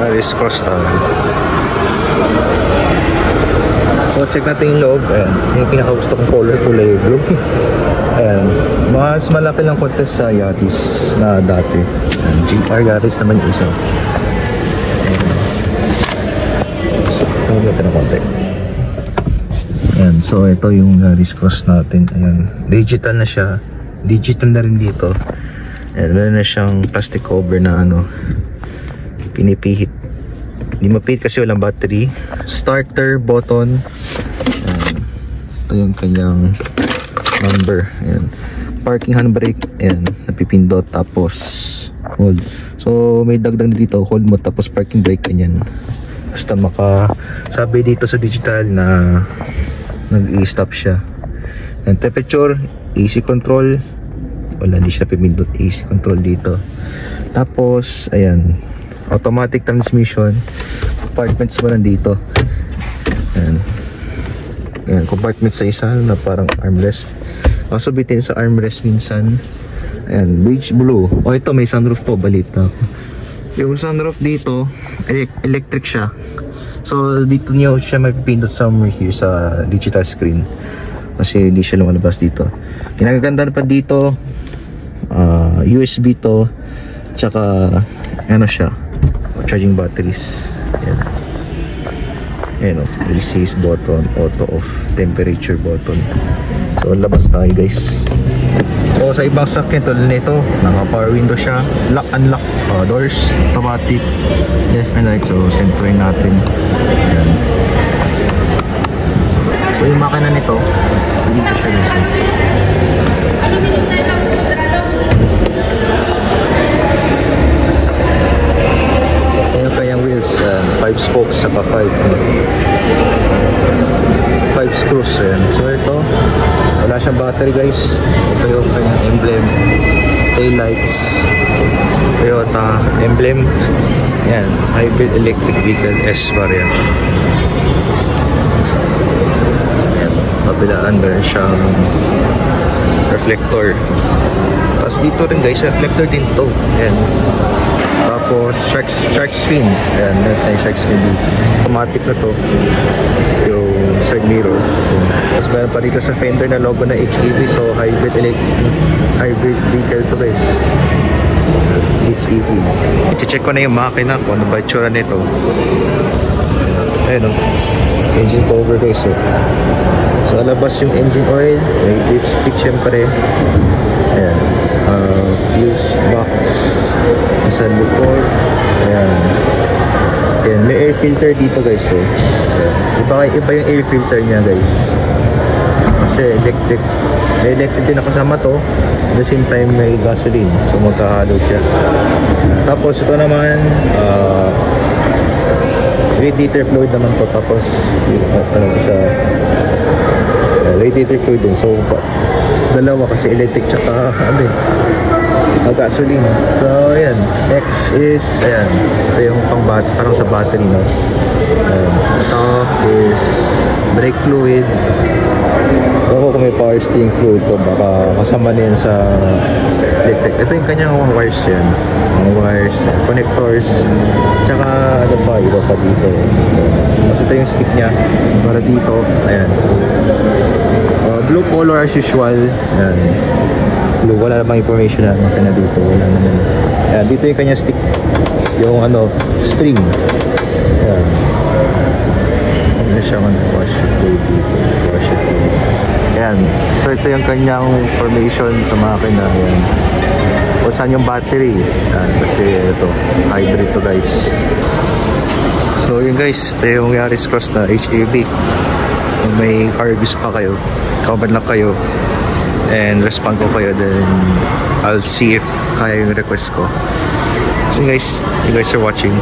Yaris Cross tayo. So check natin yung loob. Ayan, yung pinaka-gusto kong color, kulay blue. Ayan, mas malaki lang konti sa Yaris na dati. Ayan, GR Yaris naman yung isa. So, tumag natin ng konti. Ayan, so ito yung Yaris Cross natin. Ayan, digital na siya. Digital na rin dito. Ayan, meron na siyang plastic cover na ano, pinipihit. Hindi mapihit kasi walang battery. Starter button. Ayan, ito yung kanyang number. Ayan, parking handbrake. Ayan, napipindot tapos hold. So may dagdag dito, hold mo tapos parking brake. Ganyan. Basta makasabi dito sa digital na nag-i-stop siya. And temperature, AC control. Wala, hindi siya pipindot. AC control dito. Tapos, ayan, automatic transmission. Compartments mo nandito. Ayan. Ayan, compartment sa isa na parang armrest. Also bitin sa armrest minsan. Ayan, beige blue. O ito, may sunroof po, balita ko. Yung sunroof dito, electric siya. So dito niyo siya mapipindot somewhere here sa digital screen. Kasi hindi siya lumalabas dito. Pinagaganda pa dito, USB to, tsaka ano siya, charging batteries. Ayan. Ayan o, release button, auto off, temperature button. So labas tayo guys. So sa ibang sakyan tulad nito, naka power window siya, lock unlock, doors, automatic, left and right. So sentuhin natin. Ayan. So yung makina nito, dito siya guys. Ayan kayang wheels, 5 spokes saka 5 screws. Ayan. So ito, wala siyang battery guys. Ito yung kanyang emblem, tail lights, Toyota emblem. Ayan, hybrid electric vehicle S variant. Kabilaan meron siyang reflector. Tapos dito rin guys, reflector din to. Ayan. Tapos shark fin. Ayan, meron tayong shark fin dito. Automatic na to yung side mirror. Tapos meron pa dito sa fender na logo na HEV. So hybrid vehicle to guys. HEV. I-check ko na yung makina kung ano ba itsura nito. Ayan o, engine cover guys. So alabas yung engine oil, may dipstick syempre. Ayan, fuse box, isa lupor. Ayan. Ayan, may air filter dito guys. Iba yung air filter niya guys. Kasi electric. May electric din nakasama to. At the same time may gasoline. So magkahalo siya. Tapos ito naman, radiator fluid naman to. Tapos sa radiator fluid din. So dalawa kasi electric tsaka gasoline. So ayan, next is ayan, ito yung pang parang sa battery no. Ito is brake fluid. Ako kung may power steering fluid to, baka kasama na yan sa electric. Ito yung kanyang mga wires yan, mga wires, connectors, tsaka ano pa, iba pa dito. Kasi ito yung stick nya para dito. Ayan, blue color as usual. Ayan, blue, wala namang information na makina dito, wala naman. Ayan, dito yung kanyang stick, yung ano, spring. Ayan, ano siya, washer fluid dito, washer fluid. Ayan, so ito yung kanyang information sa makina. Ayan, kung saan yung battery. Ayan, kasi ito, hybrid to guys. So yun guys, ito yung Yaris Cross na HEV. Kung may car reviews pa kayo, comment lang kayo and respond ko kayo, then I'll see if kaya yung request ko. So guys, you guys are watching.